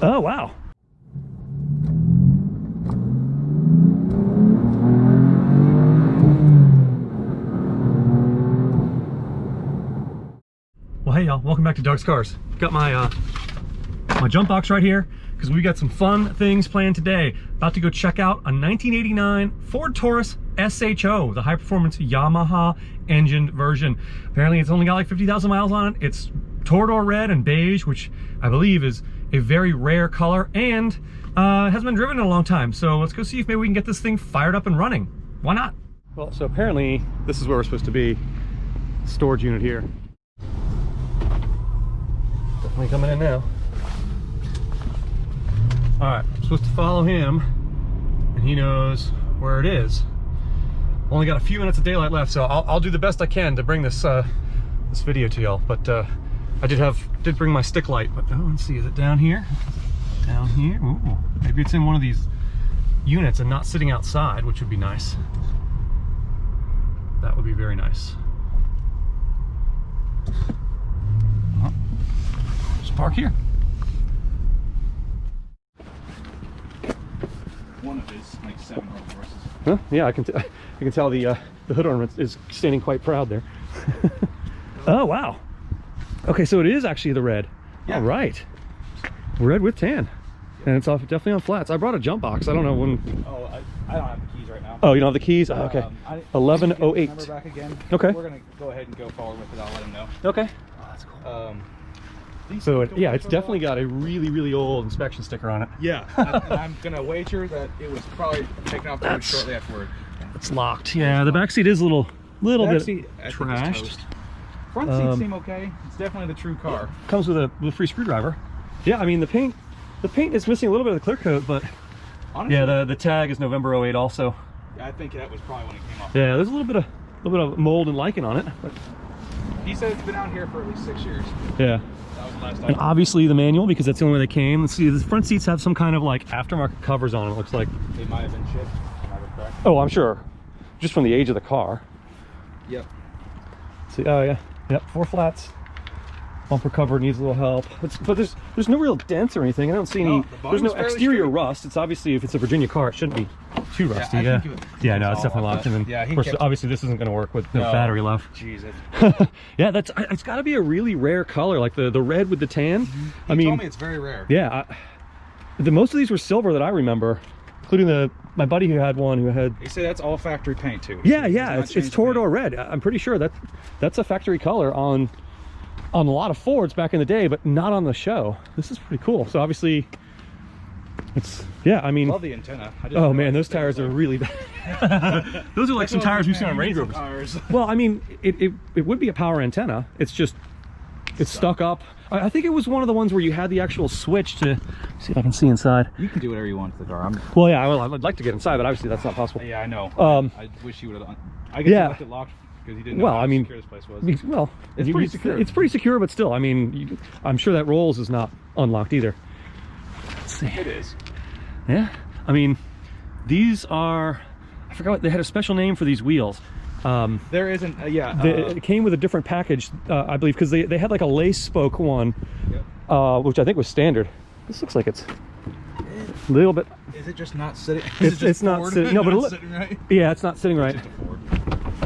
Oh, wow. Well, hey y'all, welcome back to Doug's Cars. Got my my jump box right here because we got some fun things planned today. About to go check out a 1989 Ford Taurus SHO, the high performance Yamaha engined version. Apparently it's only got like 50,000 miles on it. It's Toreador Red and beige, which I believe is a very rare color, and hasn't been driven in a long time. So let's go see if maybe we can get this thing fired up and running. Why not? Well, so apparently this is where we're supposed to be. Storage unit here. Definitely coming in now. All right, I'm supposed to follow him, and he knows where it is. Only got a few minutes of daylight left, so I'll do the best I can to bring this this video to y'all. But I did bring my stick light. But oh, let's see, is it down here? Down here? Ooh, maybe it's in one of these units and not sitting outside, which would be nice. That would be very nice. Well, just park here. One of his like 7 horses. Huh? Yeah, I can tell the hood ornament is standing quite proud there. Oh wow. Okay, so it is actually the red. Yeah. All right. Red with tan, and it's off definitely on flats. I brought a jump box. I don't know when. Oh, I don't have the keys right now. Oh, you don't have the keys? Oh, okay. 1108. Number back again. Okay. We're gonna go ahead and go forward with it. I'll let him know. Okay. Oh, that's cool. So yeah, it's definitely got a really old inspection sticker on it. Yeah, and I'm gonna wager that it was probably taken off the road shortly afterward. It's locked. Yeah, the back seat is a little bit trashed. Front seats seem okay. It's definitely the true car. Comes with a free screwdriver. Yeah, I mean the paint is missing a little bit of the clear coat, but honestly, yeah, the tag is November 08 also. Yeah, I think that was probably when it came off. Yeah, there's a little bit of mold and lichen on it. But he said it's been out here for at least 6 years. Yeah. And obviously the manual, because that's the only way they came. Let's see, the front seats have some kind of like aftermarket covers on them, it looks like. They might have been chipped. Might have been cracked. Oh, I'm sure. Just from the age of the car. Yep. See, oh yeah. Yep, 4 flats. Bumper cover needs a little help. But there's no real dents or anything. I don't see any. There's no exterior rust. It's obviously, if it's a Virginia car, it shouldn't be too rusty. Yeah, no, it's definitely locked. And then, of course, obviously this isn't going to work with no battery left. Jesus. Yeah, it's got to be a really rare color, like the red with the tan. He told me it's very rare. Yeah, most of these were silver that I remember, including my buddy who had one who had. He said that's all factory paint too. Yeah, it's Toreador Red. I'm pretty sure that's a factory color on a lot of Fords back in the day, but not on the show. This is pretty cool. So obviously it's, yeah, I mean, love the antenna. Oh man, those tires are really bad. Those are like some tires we've seen on Range Rovers. Well, I mean, it would be a power antenna. It's just, it's stuck up. I think it was one of the ones where you had the actual switch to see if I can see inside. You can do whatever you want to the car. Well, yeah, I'd like to get inside, but obviously that's not possible. Yeah, I know. I wish you would have. I guess you left it locked because he didn't know how secure this place was. Well, it's pretty secure. It's pretty secure, but still, I mean, I'm sure that Rolls is not unlocked either. Let's see. It is. Yeah, I mean, these are, I forgot what, they had a special name for these wheels. There isn't, it came with a different package, I believe, because they had like a lace spoke one, yep. Which I think was standard. This looks like it's a little bit. Is it just not sitting? It's not sitting. No, but not sitting right? Yeah, it's not sitting right. It's just a Ford.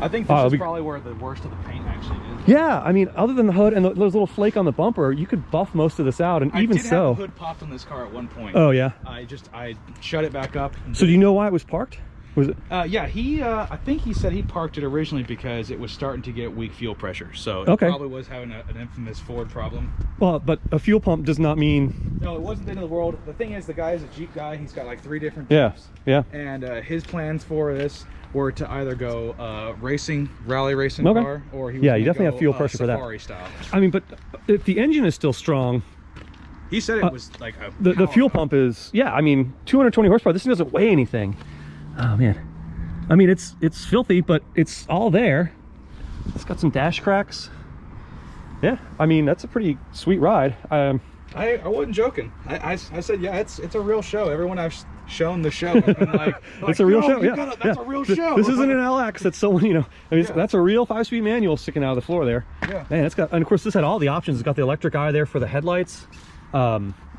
I think this is probably where the worst of the paint actually is. Yeah, I mean, other than the hood and those little flake on the bumper, you could buff most of this out, and even so. I did have the hood popped on this car at one point. Oh yeah. I shut it back up. So do you know why it was parked? Was it? Yeah, I think he said he parked it originally because it was starting to get weak fuel pressure. So it probably was having an infamous Ford problem. Well, but a fuel pump does not mean. No, it wasn't the end of the world. The thing is, the guy is a Jeep guy. He's got like 3 different Jeeps. Yeah. And his plans for this were to either go rally racing car, or he was you definitely have fuel pressure for that. Safari style. I mean, but if the engine is still strong. He said it was like a the fuel pump is, yeah, I mean, 220 horsepower. This thing doesn't weigh anything. Oh man, I mean, it's filthy, but it's all there. It's got some dash cracks. Yeah, I mean, that's a pretty sweet ride. I wasn't joking. I said, yeah, it's a real show. Everyone I've shown the show, like, it's a real show. Yeah, that's a real show. This isn't an LX. That's someone, you know. I mean, that's a real 5-speed manual sticking out of the floor there. Yeah, man, it's got, and of course, this had all the options. It's got the electric eye there for the headlights.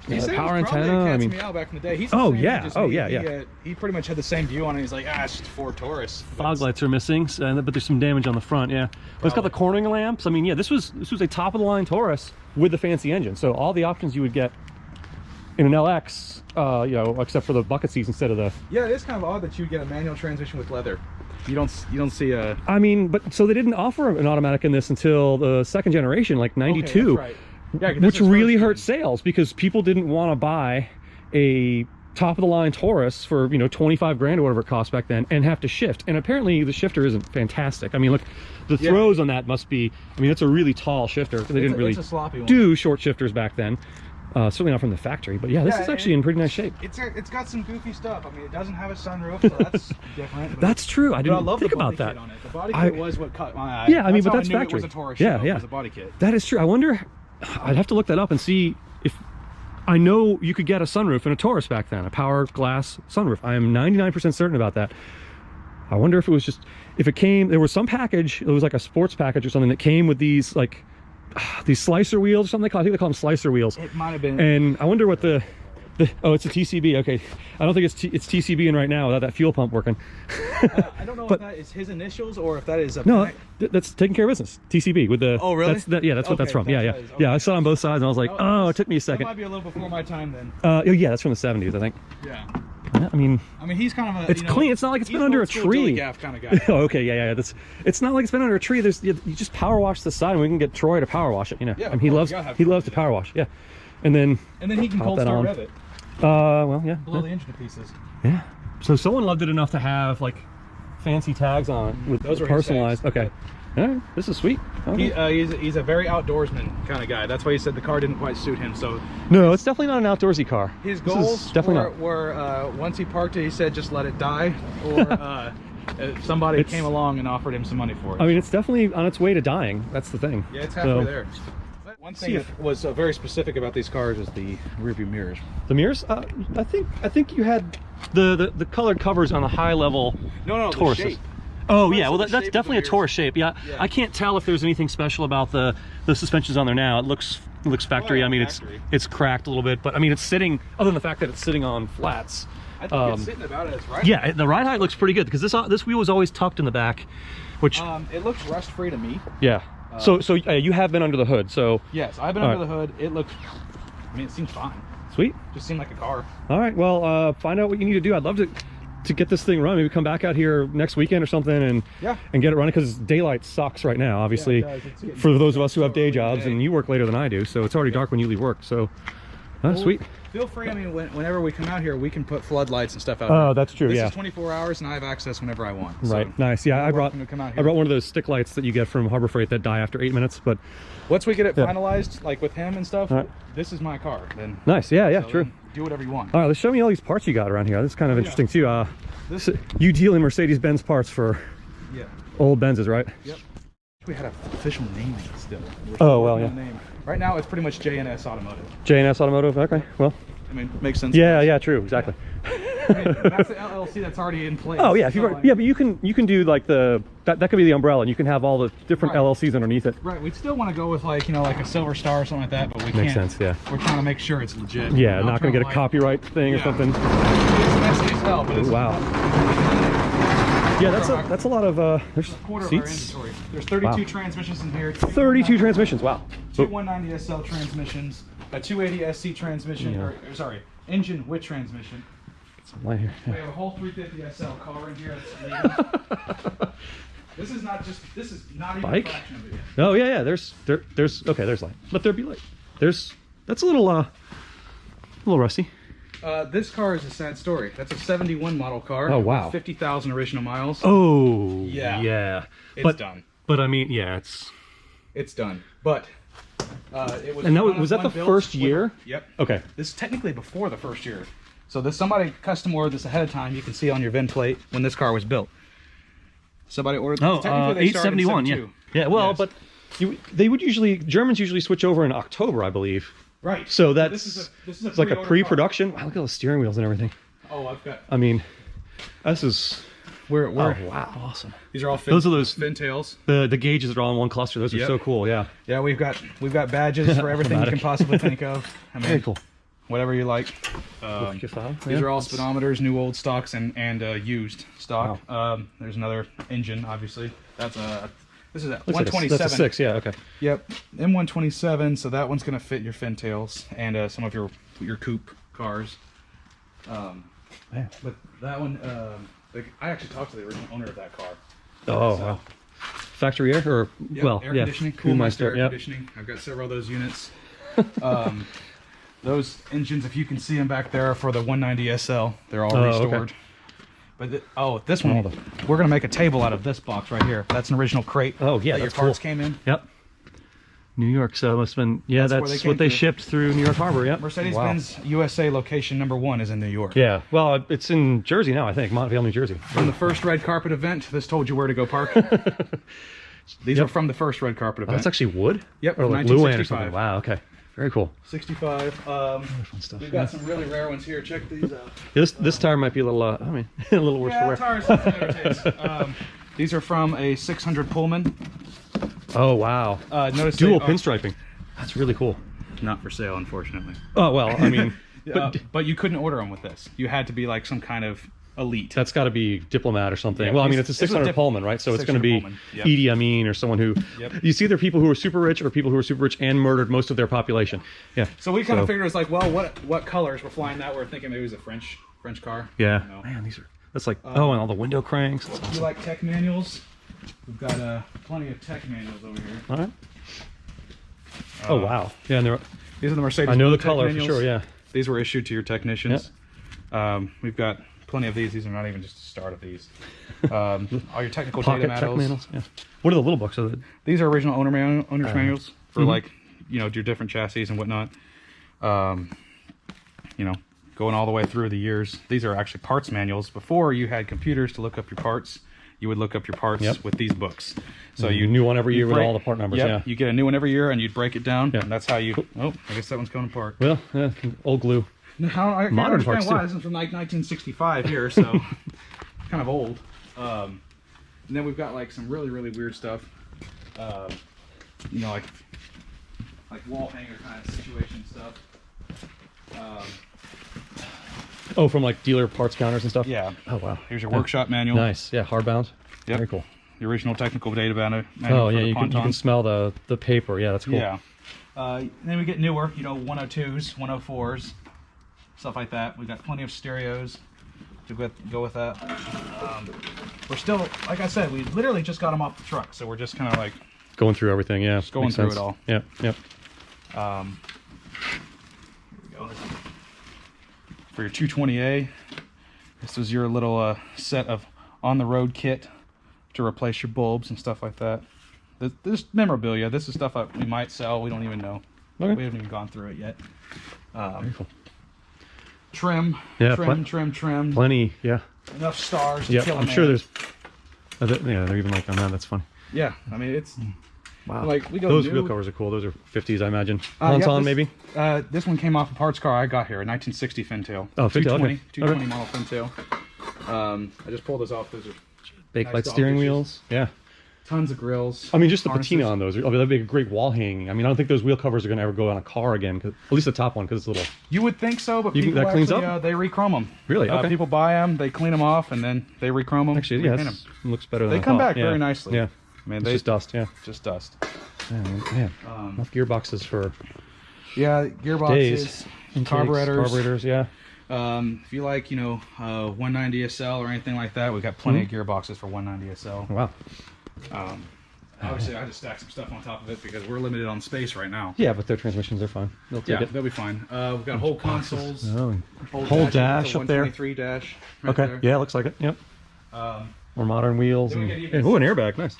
power antenna. I mean, back in the day. He's he pretty much had the same view on it. He's like, it's just a Ford Taurus. Fog lights are missing, but there's some damage on the front. Yeah, but it's got the cornering lamps. I mean, yeah, this was a top of the line Taurus with the fancy engine. So all the options you would get in an LX, you know, except for the bucket seats instead of the. Yeah, it is kind of odd that you would get a manual transmission with leather. You don't see a. I mean, but so they didn't offer an automatic in this until the second generation, like '92. Okay, that's right. Yeah, which really hurt sales because people didn't want to buy a top of the line Taurus for, you know, 25 grand or whatever it cost back then and have to shift. And apparently the shifter isn't fantastic. I mean, look, the throws on that must be, I mean, it's a really tall shifter. They didn't really do short shifters back then. Certainly not from the factory, but yeah, this is actually in pretty nice shape. It's got some goofy stuff. I mean, it doesn't have a sunroof, so that's different. That's true. I didn't think about that. The body kit was what caught my eye. Yeah, I mean, but that's factory. It was a Taurus SHO. It was a body kit. That is true. I wonder, I'd have to look that up and see if, I know you could get a sunroof in a Taurus back then, a power glass sunroof. I am 99% certain about that. I wonder if it was just, if it came, there was some package, it was like a sports package or something that came with these, like, these slicer wheels or something. I think they call them slicer wheels. It might have been. And I wonder what the oh, it's a TCB. Okay, I don't think it's TCB in right now without that fuel pump working. I don't know if that is his initials or if that is a no. That's taking care of business. TCB with the. Oh really? That's what that's from. Yeah. I saw it on both sides and I was like, oh, it took me a second. That might be a little before my time then. Yeah, that's from the 70s, I think. Yeah. I mean, he's kind of a. It's clean. It's not like it's been under a tree. Kind of guy. Oh, okay, yeah. It's not like it's been under a tree. You just power wash the side, and we can get Troy to power wash it. You know, yeah, I mean, he loves to power wash. Yeah, and then he can cold start rev it. Well, yeah. Blow the engine to pieces. Yeah. So someone loved it enough to have like fancy tags on it with those personalized. Okay. All right, this is sweet. Okay. He's a very outdoorsman kind of guy. That's why he said the car didn't quite suit him. So no, it's definitely not an outdoorsy car. His goals were once he parked it, he said just let it die, or somebody came along and offered him some money for it. I mean, it's definitely on its way to dying. That's the thing. Yeah, it's halfway there. One thing that was very specific about these cars is the rear view mirrors. The mirrors? I think you had the colored covers on the high level. No, Taurus. the shape. Oh yeah, well that's definitely a Taurus shape. Yeah, I can't tell if there's anything special about the suspensions on there now. It looks factory. I mean, it's cracked a little bit, but I mean, it's sitting. Other than the fact that it's sitting on flats. I think it's sitting about as right. Yeah, the ride height looks pretty good because this wheel was always tucked in the back, which it looks rust free to me. Yeah. So you have been under the hood. So yes, I've been under the hood. It looks. I mean, it seems fine. Sweet. Just seemed like a car. All right. Well, find out what you need to do. I'd love to get this thing run. Maybe come back out here next weekend or something and get it running, because daylight sucks right now, obviously, for those of us who have day jobs, and you work later than I do, so it's already dark when you leave work. So sweet. Feel free. I mean, whenever we come out here, we can put floodlights and stuff out. Oh, that's true. This is 24 hours, and I have access whenever I want. Right. So nice. Yeah, I brought one of those stick lights that you get from Harbor Freight that die after 8 minutes. But once we get it finalized, like with him and stuff, this is my car. Then nice. Yeah, true. Do whatever you want. All right, let's show me all these parts you got around here. This is kind of interesting too. You deal in Mercedes-Benz parts for old Benzes, right? Yep. We had an official naming still. Oh well, yeah. Right now it's pretty much J&S Automotive. J&S Automotive. Okay. Well. I mean, makes sense. Yeah, true, exactly. I mean, that's the LLC that's already in place. Oh yeah, but you can do like that could be the umbrella, and you can have all the different LLCs underneath it. Right. We'd still want to go with like a Silver Star or something like that, but we can't. Makes sense. Yeah. We're trying to make sure it's legit. Yeah, not going to get a copyright thing or something. It's messy as hell, but it's wow. Yeah, that's a lot of there's a quarter seats. Of our inventory. There's 32 transmissions in here. 32 transmissions. Wow. Two 190 SL transmissions, a 280 SC transmission, or sorry, engine with transmission. Right here. We have a whole 350 SL car in here. This is not even a fraction of it yet. Oh yeah. There's light. Let there be light. That's a little rusty. This car is a sad story. That's a 71 model car. Oh wow. 50,000 original miles. Oh yeah. It's done. But I mean, yeah, it's done. But it was. And was that the first year? Yep. Okay. This is technically before the first year. So somebody custom ordered this ahead of time. You can see on your VIN plate when this car was built. Somebody ordered this. 871. Yeah. Well, but Germans usually switch over in October, I believe. Right. So this is like a pre-production. Wow, look at all the steering wheels and everything. Oh, I've got. I mean, this is. Oh wow, awesome. These are all fin tails. The gauges are all in one cluster. Those are so cool. Yeah. Yeah, we've got badges for everything you can possibly think of. I mean, very cool. whatever you like. These are all speedometers, new old stocks and used stock. Wow. There's another engine, obviously. That's a this is a 127. That's a 6, yeah, okay. Yep, M127. So that one's gonna fit your fintails and some of your coupe cars. But that one, I actually talked to the original owner of that car. Oh, so, wow. Factory air or well, air conditioning, cool air conditioning. I've got several of those units. Those engines, if you can see them back there, are for the 190 SL. They're all restored. Okay. But this one, we're gonna make a table out of this box right here. That's an original crate. Oh yeah, that your parts came in. Yep. New York, so it must have been that's what they shipped through New York Harbor. Yep. Mercedes-Benz USA location #1 is in New York. Yeah. Well, it's in Jersey now, I think. Montvale, New Jersey. From the first red carpet event, this told you where to go park. These are from the first red carpet event. That's actually wood? Yep. Or like Luan or something. Wow, okay. Very cool. 65. Fun stuff. We've got some really rare ones here. Check these out. This tire might be a little, I mean, a little worse for wear. Tires never taste. These are from a 600 Pullman. Oh, wow. Notice dual pinstriping. That's really cool. Not for sale, unfortunately. Oh, well, I mean. but you couldn't order them with this. You had to be like some kind of elite. That's got to be Diplomat or something. Yeah, well, I mean, it's a 600 Pullman, right? So it's going to be Idi Amin or someone who... Yep. You see, there are people who are super rich or people who are super rich and murdered most of their population. Yeah. So we kind of figured it was like, well, what colors? We're flying that. We're thinking maybe it was a French car. Yeah. You know. Man, these are... That's like... and all the window cranks. That's awesome. You like tech manuals? We've got plenty of tech manuals over here. All right. Oh, wow. Yeah, and these are the Mercedes. I know the color for sure, yeah. These were issued to your technicians. Yep. We've got plenty of these. These are not even just the start of these. All your technical data manuals. Yeah. What are the little books? These are original owner's manuals for like, your different chassis and whatnot. Going all the way through the years. These are actually parts manuals. Before you had computers to look up your parts, you would look up your parts with these books. So you new one every year with all the part numbers. Yeah, you get a new one every year, and you'd break it down, and that's how you. Oh, I guess that one's coming apart. Well, yeah, old glue. I can't understand why. This is from like 1965 here, so kind of old. And then we've got like some really weird stuff. Like wall hanger kind of situation stuff. From like dealer parts counters and stuff? Yeah. Oh, wow. Here's your workshop manual. Nice. Yeah, hardbound. Yep. Very cool. The original technical data manual. Oh, yeah, you can smell the paper. Yeah, that's cool. Yeah. Then we get newer, 102s, 104s, stuff like that. We've got plenty of stereos to go with that. We're still, like I said, we literally just got them off the truck, so we're just kind of like... Going through everything, yeah. Just going through it all. Yep, yep. Here we go. For your 220A, this was your little set of on-the-road kit to replace your bulbs and stuff like that. This memorabilia, this is stuff we might sell. We don't even know. Okay. We haven't even gone through it yet. Very cool. Trim, yeah, trim. Plenty, yeah. Enough stars. Yeah, I'm sure there's. They're even like on that. That's funny. Yeah, I mean it's. Wow. Like those wheel covers are cool. Those are 50s, I imagine. Maybe. This one came off a parts car I got here, a 1960 Fintail. Oh, Fintail. 220 model Fintail. I just pulled those off. Those are baked light steering wheels. Yeah. Tons of grills. I mean, just the patina on those. That'd be a great wall hanging. I mean, I don't think those wheel covers are going to ever go on a car again. At least the top one, because it's a little. You would think so, but people that cleans up? They re-chrome them. Really? Okay. People buy them, they clean them off, and then they re-chrome them. Actually, yeah, it looks better than they come back very nicely. Yeah. I mean, just dust. Yeah. Just dust. Man, enough gearboxes for. Yeah, gearboxes, days. Carburetors. Yeah. If you like, 190 SL or anything like that, we've got plenty of gearboxes for 190 SL. Wow. Obviously, I just stacked some stuff on top of it because we're limited on space right now. Yeah, but their transmissions are fine. They'll be fine. We've got whole consoles, whole dash up there. 123 dash. Right there. Yeah, looks like it. Yep. More modern wheels and an airbag. Nice.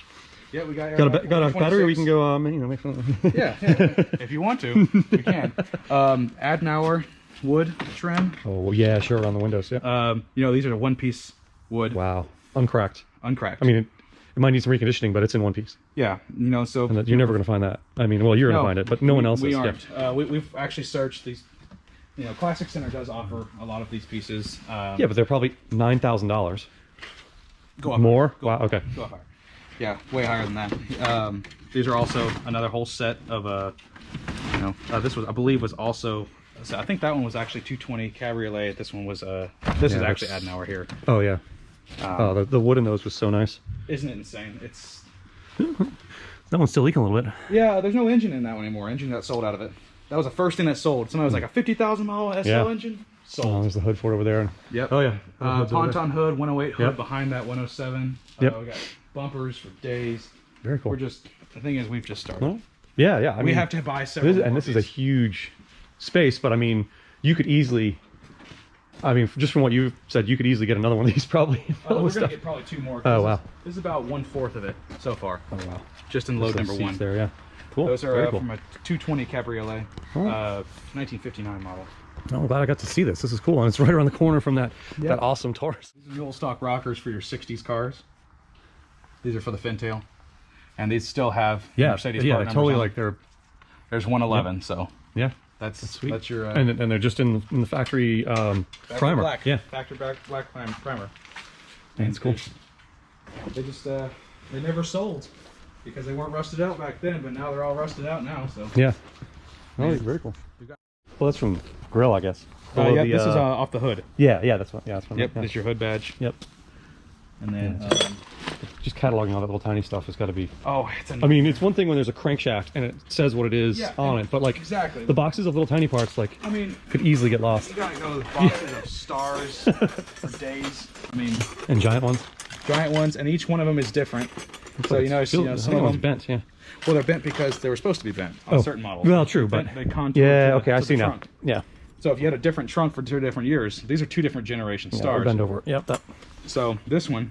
Yeah, we got got a battery. We can go. Make fun. Yeah, if you want to, we can. Adenauer wood trim. Oh yeah, sure, on the windows. Yeah. These are the one-piece wood. Wow, uncracked. Uncracked. I mean, it might need some reconditioning, but it's in one piece. Yeah, so and you're never going to find that. I mean, well, you're going to find it, but no one else is. We aren't. Yeah. We've actually searched these. Classic Center does offer a lot of these pieces. Yeah, but they're probably $9,000. Go up. More? Wow. Okay. Go up higher. Yeah, way higher than that. These are also another whole set of this was, I believe, was also So I think that one was actually 220 Cabriolet. This one was this is actually Adenauer here. Oh yeah. Oh, the wood in those was so nice. Isn't it insane? It's that one's still leaking a little bit. Yeah, there's no engine in that one anymore. Engine got sold out of it. That was the first thing that sold. Somebody was like a 50,000 mile SL engine. Sold. Oh, there's the hood for it over there. Yep. Oh yeah. Ponton hood, 108 hood behind that 107. Yep. We got bumpers for days. Very cool. We're just, the thing is, we've just started. Well, yeah. I mean, have to buy several. This is a huge space, but I mean, you could easily. I mean, just from what you said, you could easily get another one of these probably. We're gonna get probably 2 more. Oh wow. This is about 1/4 of it so far. Oh wow. Just in load number 1. There, yeah. Cool. Those are cool. from a 220 Cabriolet, 1959 model. Oh, I'm glad I got to see this. This is cool, and it's right around the corner from that awesome Taurus. These are the old stock rockers for your 60s cars. These are for the Fintail, and these still have Mercedes part numbers totally on. like they're. There's 111, so yeah, that's sweet. That's your and they're just in the factory primer. Black. Yeah, factory black primer. And it's cool. They just they never sold because they weren't rusted out back then, but now they're all rusted out now. So yeah, oh, very cool. Well, that's from grill, I guess. Yeah, this is off the hood. Yeah, that's one. Yeah, that's one. Yep, this is your hood badge. Yep. And then just cataloging all that little tiny stuff has got to be. Oh, I mean, it's one thing when there's a crankshaft and it says what it is on it, but like the boxes of little tiny parts, like I mean, could easily get lost. You gotta go to the boxes of stars for days. I mean, and giant ones, and each one of them is different. So you know, some of them bent. Yeah. Well, they're bent because they were supposed to be bent on certain models. Well, true, but they contoured okay, I see now. Trunk. Yeah. So if you had a different trunk for 2 different years, these are 2 different generation stars. Bend over. Yep. That. So this one,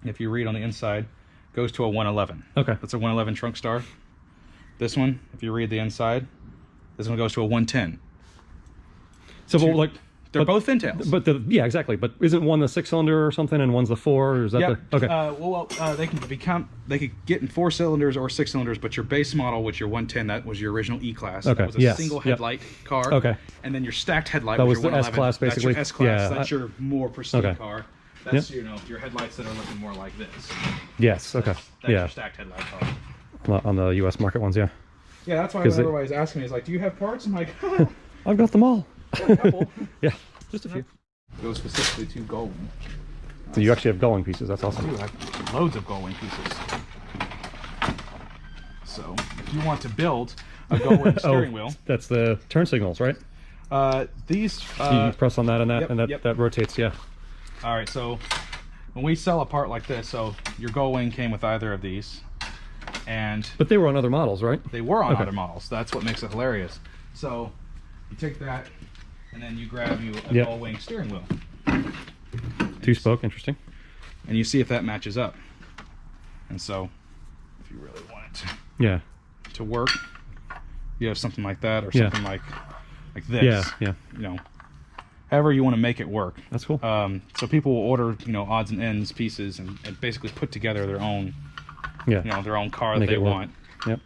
if you read on the inside, goes to a 111. Okay. That's a 111 trunk star. This one, if you read the inside, this one goes to a 110. So like they're both Fintails. But exactly. But isn't one the 6-cylinder or something, and one's the 4? Or is that the okay? They can they could get in 4 cylinders or 6 cylinders, but your base model, which your 110, that was your original E-Class. Okay. That was a single headlight car. Okay. And then your stacked headlight, that was was your the S-Class, basically. That's your S-Class. Yeah. That's your more pristine car. That's your headlights that are looking more like this. Yes. Okay. That's your stacked headlight car. On the U.S. market ones, yeah. Yeah, that's why when everybody's asking me, is like, do you have parts? I'm like, I've got them all. A couple. Yeah, just a few. Goes specifically to Gullwing. So you actually have Gullwing pieces. That's awesome. I have loads of Gullwing pieces. So if you want to build a Gullwing steering wheel, that's the turn signals, right? These you press on that and that, that rotates. Yeah. All right. So when we sell a part like this, so your Gullwing came with either of these, but they were on other models, right? They were on other models. That's what makes it hilarious. So you take that, and then you grab you a Gullwing steering wheel. 2-spoke, interesting. And you see if that matches up. And so, if you really want it to work, you have something like that, or something like this. Yeah. You know, however you want to make it work. That's cool. So people will order, odds and ends pieces and basically put together their own, their own car that they want. Yep.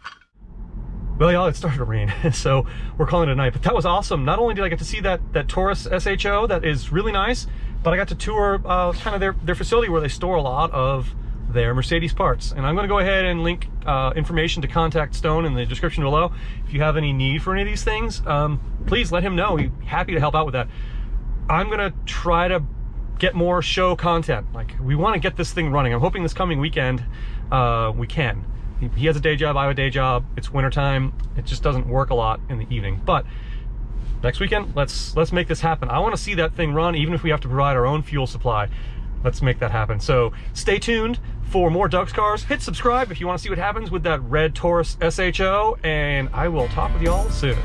Well, y'all, it started to rain, so we're calling it a night. But that was awesome. Not only did I get to see that Taurus SHO, that is really nice, but I got to tour kind of their facility where they store a lot of their Mercedes parts. And I'm going to go ahead and link information to contact Stone in the description below. If you have any need for any of these things, please let him know. He's happy to help out with that. I'm going to try to get more show content. Like, we want to get this thing running. I'm hoping this coming weekend we can. He has a day job, I have a day job. It's wintertime. It just doesn't work a lot in the evening. But next weekend, let's make this happen. I want to see that thing run, even if we have to provide our own fuel supply. Let's make that happen. So stay tuned for more Doug's Cars. Hit subscribe if you want to see what happens with that red Taurus SHO, and I will talk with y'all soon.